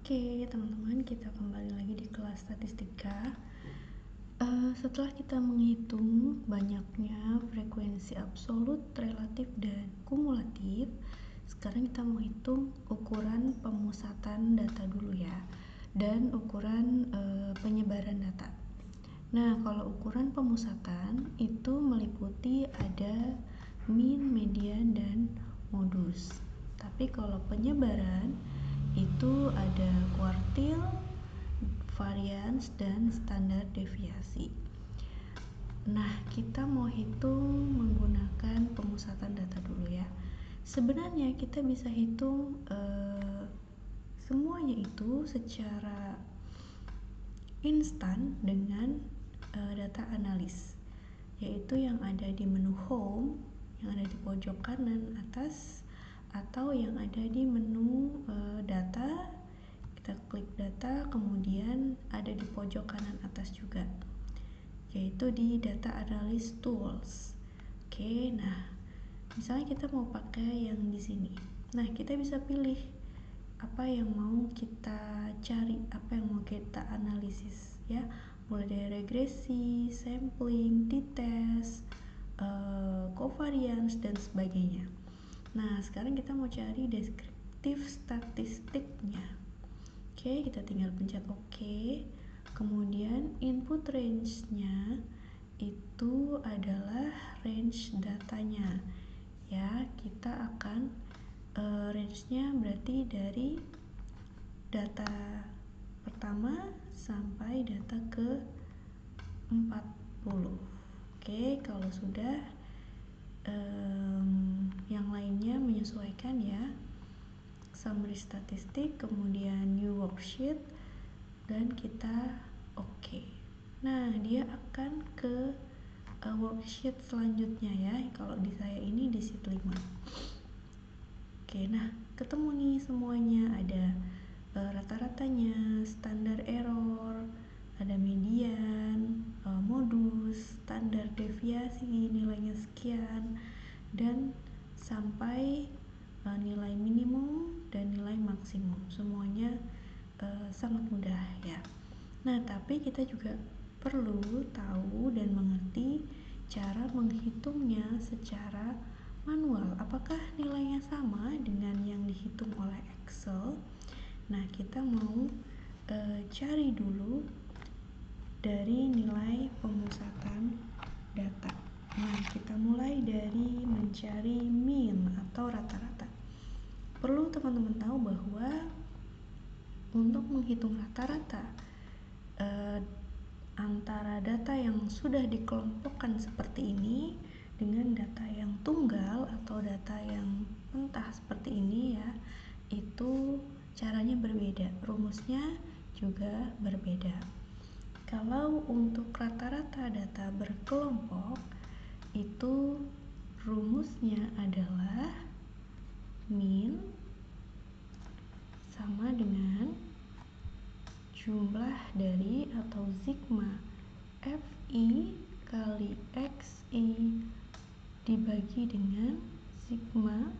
Oke, teman-teman, kita kembali lagi di kelas statistika. Setelah kita menghitung banyaknya frekuensi absolut, relatif, dan kumulatif, sekarang kita mau hitung ukuran pemusatan data dulu ya, dan ukuran penyebaran data. Nah, kalau ukuran pemusatan itu meliputi ada mean, median, dan modus. Tapi kalau penyebaran itu ada kuartil, varians, dan standar deviasi. Nah, kita mau hitung menggunakan pemusatan data dulu ya. Sebenarnya kita bisa hitung semuanya itu secara instan dengan data analis, yaitu yang ada di menu home, yang ada di pojok kanan atas, atau yang ada di menu data. Kita klik data, kemudian ada di pojok kanan atas juga, yaitu di data analysis tools. Oke, nah misalnya kita mau pakai yang di sini. Nah, kita bisa pilih apa yang mau kita cari, apa yang mau kita analisis ya, mulai dari regresi, sampling, t-test, covariance, dan sebagainya. Nah, sekarang kita mau cari deskriptif statistiknya. Oke, kita tinggal pencet OK. Kemudian input range-nya itu adalah range datanya. Ya, kita akan range-nya berarti dari data pertama sampai data ke 40. Oke, kalau sudah yang lainnya menyesuaikan ya. Summary statistik, kemudian new worksheet, dan kita OK. Nah, dia akan ke worksheet selanjutnya ya. Kalau di saya ini di sheet 5. Oke, nah ketemu nih semuanya, ada rata-ratanya, standar error, ada median, modus, standar deviasi, nilainya sekian, dan sampai nilai minimum dan nilai maksimum. Semuanya sangat mudah ya. Nah, tapi kita juga perlu tahu dan mengerti cara menghitungnya secara manual. Apakah nilainya sama dengan yang dihitung oleh Excel? Nah, kita mau cari dulu dari nilai pemusatan data. Nah, kita mulai dari mencari mean atau rata-rata. Perlu teman-teman tahu bahwa untuk menghitung rata-rata antara data yang sudah dikelompokkan seperti ini dengan data yang tunggal atau data yang mentah seperti ini ya, itu caranya berbeda, rumusnya juga berbeda. Kalau untuk rata-rata data berkelompok, itu rumusnya adalah mean sama dengan jumlah dari atau sigma FI kali XI dibagi dengan sigma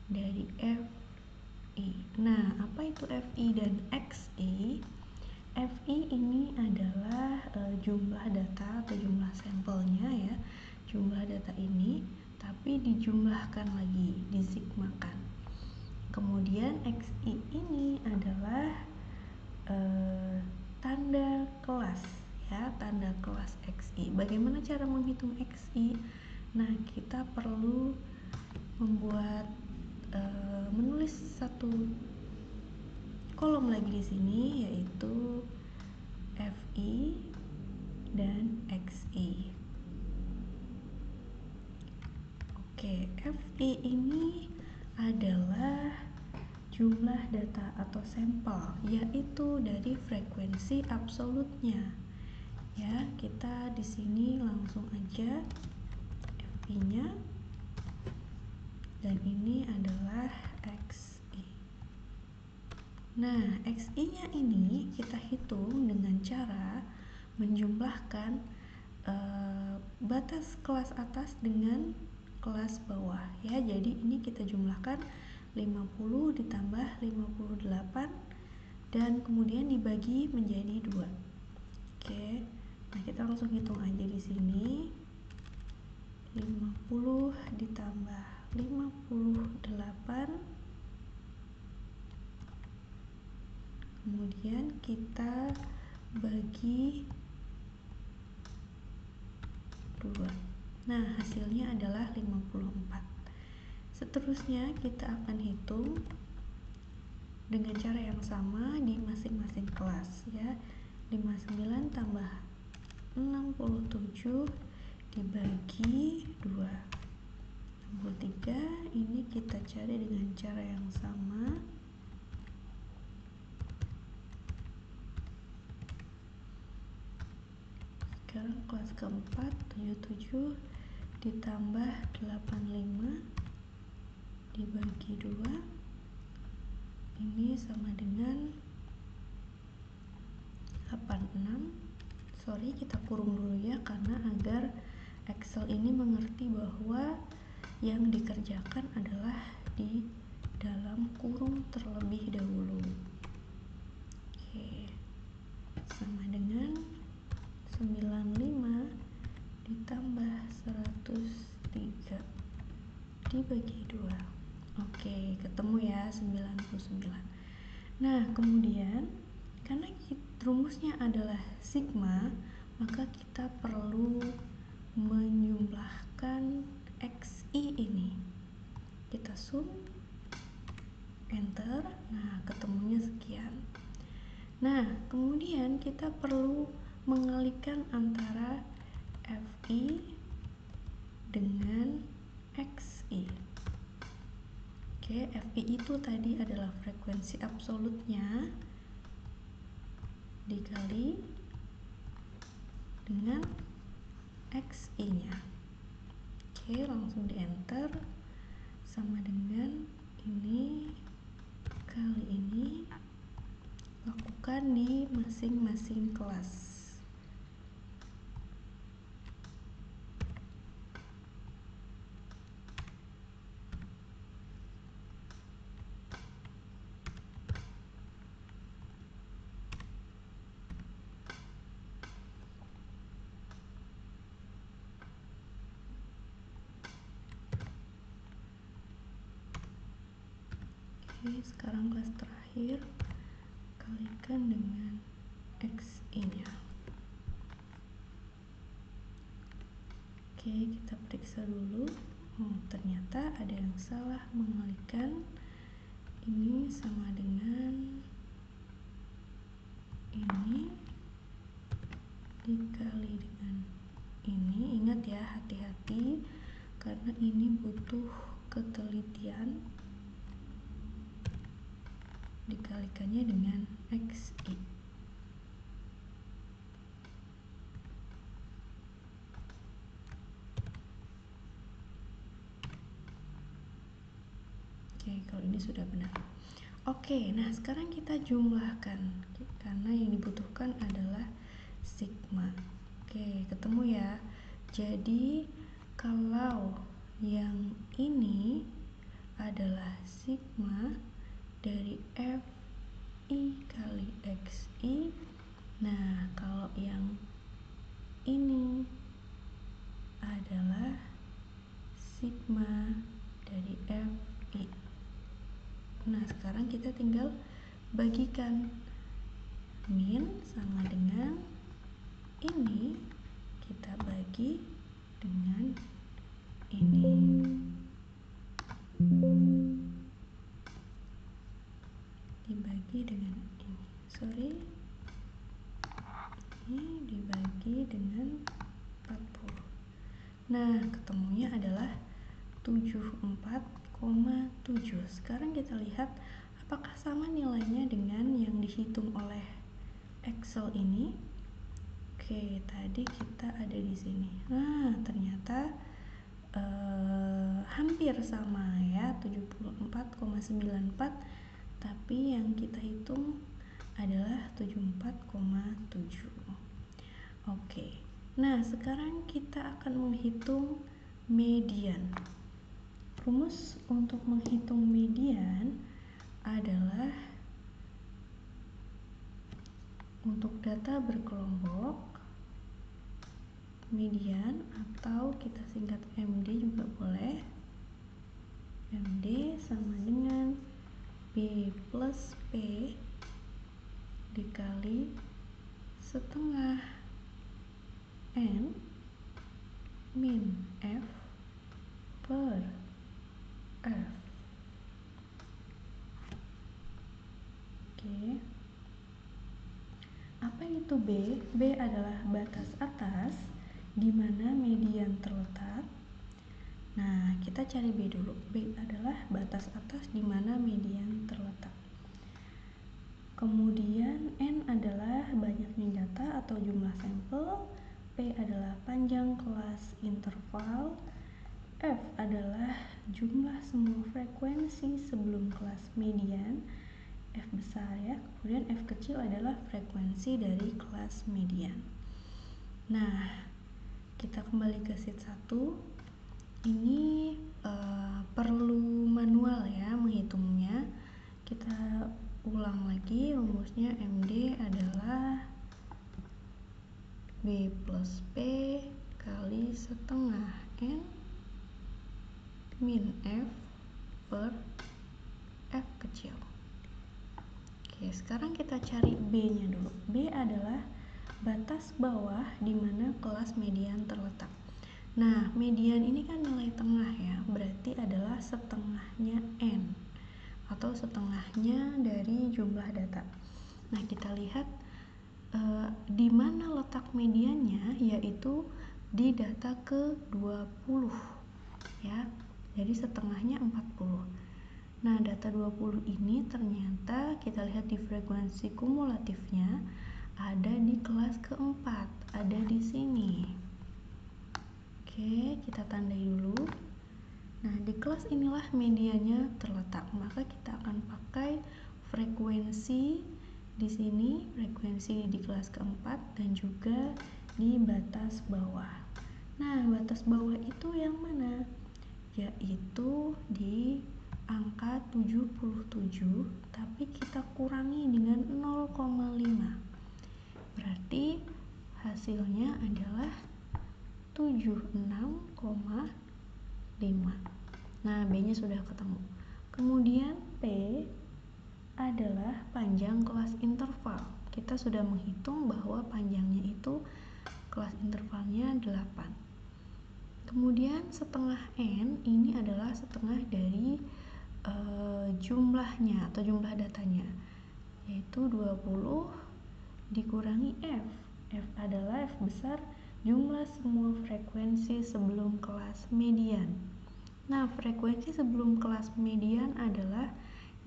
dari FI. Nah, apa itu FI dan XI? FI ini adalah jumlah data atau jumlah sampelnya ya, jumlah data ini, tapi dijumlahkan lagi, disigmakan. Kemudian XI ini adalah tanda kelas ya, tanda kelas XI. Bagaimana cara menghitung XI? Nah, kita perlu membuat menulis satu kolom lagi di sini, yaitu FI dan XI. Oke, FI ini adalah jumlah data atau sampel, yaitu dari frekuensi absolutnya. Ya, kita di sini langsung aja FI-nya, dan ini adalah XI. Nah, XI-nya ini kita hitung dengan cara menjumlahkan batas kelas atas dengan kelas bawah ya. Jadi ini kita jumlahkan 50 ditambah 58 dan kemudian dibagi menjadi 2. Oke, nah kita langsung hitung aja di sini. 50 ditambah 58, kemudian kita bagi 2. Nah, hasilnya adalah 54. Seterusnya kita akan hitung dengan cara yang sama di masing-masing kelas ya. 59 tambah 67 dibagi 2. 63 ini kita cari dengan cara yang sama. Sekarang kelas keempat, 77 ditambah 85 dibagi 2. Ini sama dengan 86. Sorry, kita kurung dulu ya, karena agar Excel ini mengerti bahwa yang dikerjakan adalah di dalam kurung terlebih dahulu. Oke, sama dengan 95 ditambah 103 dibagi 2. Oke, ketemu ya 99. Nah, kemudian karena rumusnya adalah sigma, maka kita perlu menjumlahkan XI ini. Kita sum, enter, nah ketemunya sekian. Nah, kemudian kita perlu mengalihkan antara FI dengan XI. Oke, FI itu tadi adalah frekuensi absolutnya dikali dengan XI-nya. Oke, langsung di enter, sama dengan ini kali ini. Lakukan di masing-masing kelas. Oke, sekarang kelas terakhir, kalikan dengan XI-nya. Oke, kita periksa dulu. Oh, ternyata ada yang salah mengalihkan. Ini sama dengan ini dikali dengan ini. Ingat ya, hati-hati karena ini butuh ketelitian. Dikalikannya dengan XI. Oke, kalau ini sudah benar. Oke, nah sekarang kita jumlahkan karena yang dibutuhkan adalah sigma. Oke, ketemu ya. Jadi kalau yang ini adalah sigma dari FI kali XI. Nah, kalau yang ini adalah sigma dari FI. Nah, sekarang kita tinggal bagikan. Min sama dengan ini kita bagi dengan ini. Dibagi dengan ini. Sorry. Ini dibagi dengan 40. Nah, ketemunya adalah 74,7. Sekarang kita lihat apakah sama nilainya dengan yang dihitung oleh Excel ini. Oke, tadi kita ada di sini. Nah, ternyata hampir sama ya, 74,94, tapi yang kita hitung adalah 74,7. Oke. Nah, sekarang kita akan menghitung median. Rumus untuk menghitung median adalah Untuk data berkelompok, median atau kita singkat MD juga boleh. MD sama dengan B plus P dikali setengah N min F per F. Oke. Apa itu B? B adalah batas atas di mana median terletak. Nah, kita cari B dulu. B adalah batas atas di mana median terletak. Kemudian N adalah banyaknya data atau jumlah sampel. P adalah panjang kelas interval. F adalah jumlah semua frekuensi sebelum kelas median. F besar ya. Kemudian F kecil adalah frekuensi dari kelas median. Nah, kita kembali ke sheet 1. Ini perlu manual ya menghitungnya. Kita ulang lagi, rumusnya MD adalah B plus P kali setengah N min F per F kecil. Oke, sekarang kita cari B-nya dulu. B adalah batas bawah di mana kelas median terletak. Nah, median ini kan nilai tengah ya, berarti adalah setengahnya N atau setengahnya dari jumlah data. Nah, kita lihat di mana letak mediannya, yaitu di data ke-20 ya. Jadi setengahnya 40. Nah, data 20 ini ternyata kita lihat di frekuensi kumulatifnya ada di kelas keempat, ada di sini. Oke, kita tandai dulu. Nah, di kelas inilah mediannya terletak, maka kita akan pakai frekuensi di sini, frekuensi di kelas keempat dan juga di batas bawah. Nah, batas bawah itu yang mana? Yaitu di angka 77, tapi kita kurangi dengan 0,5. Berarti hasilnya adalah 76,5. Nah, B-nya sudah ketemu. Kemudian P adalah panjang kelas interval. Kita sudah menghitung bahwa panjangnya itu kelas intervalnya 8. Kemudian setengah N ini adalah setengah dari jumlahnya atau jumlah datanya, yaitu 20 dikurangi F. F adalah F besar, jumlah semua frekuensi sebelum kelas median. Nah, frekuensi sebelum kelas median adalah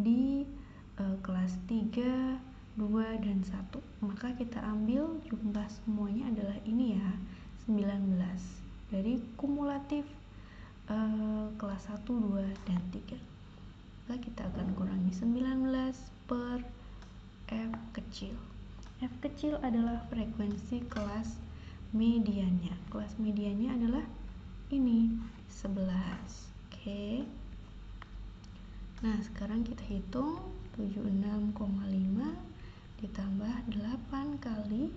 di kelas 3, 2, dan 1. Maka kita ambil jumlah semuanya adalah ini ya, 19. Dari kumulatif kelas 1, 2, dan 3. Maka kita akan kurangi 19 per F kecil. F kecil adalah frekuensi kelas mediannya. Kelas mediannya adalah ini, 11. Oke. Nah, sekarang kita hitung 76,5 ditambah 8 kali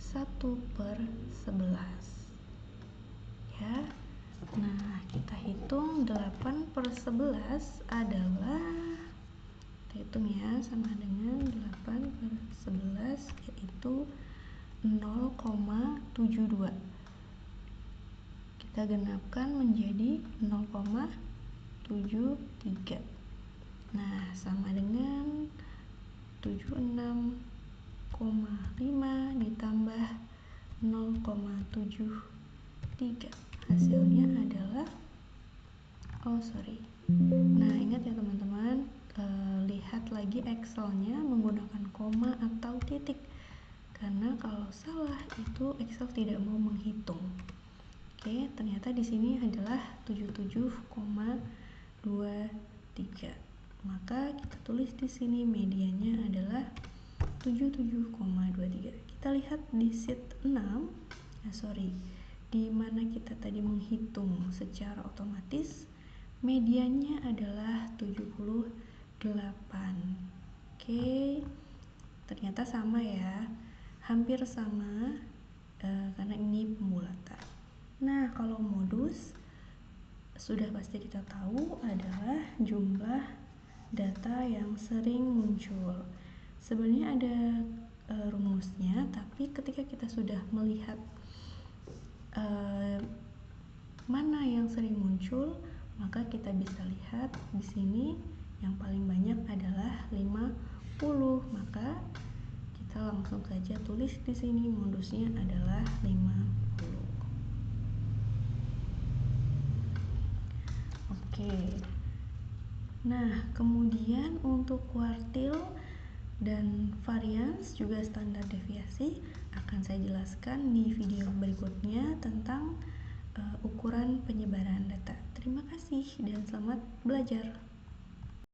1 per 11. Ya. Nah, kita hitung 8 per 11 adalah, kita hitung ya, sama dengan 8 per 11 yaitu 0,72. Kita genapkan menjadi 0,73. Nah, sama dengan 76,5 ditambah 0,73. Hasilnya adalah Nah, ingat ya teman-teman, lihat lagi Excelnya menggunakan koma atau titik. Karena kalau salah itu Excel tidak mau menghitung. Oke, ternyata di sini adalah 77,23. Maka kita tulis di sini mediannya adalah 77,23. Kita lihat di sheet 6. Di mana kita tadi menghitung secara otomatis, mediannya adalah 78. Oke, ternyata sama ya. hampir sama karena ini pembulatan. Nah, kalau modus sudah pasti kita tahu adalah jumlah data yang sering muncul. Sebenarnya ada rumusnya, tapi ketika kita sudah melihat mana yang sering muncul, maka kita bisa lihat di sini yang paling banyak adalah 50. Maka kita langsung saja tulis di sini modusnya adalah 50. Oke. Nah, kemudian untuk kuartil dan varians juga standar deviasi akan saya jelaskan di video berikutnya tentang ukuran penyebaran data. Terima kasih dan selamat belajar.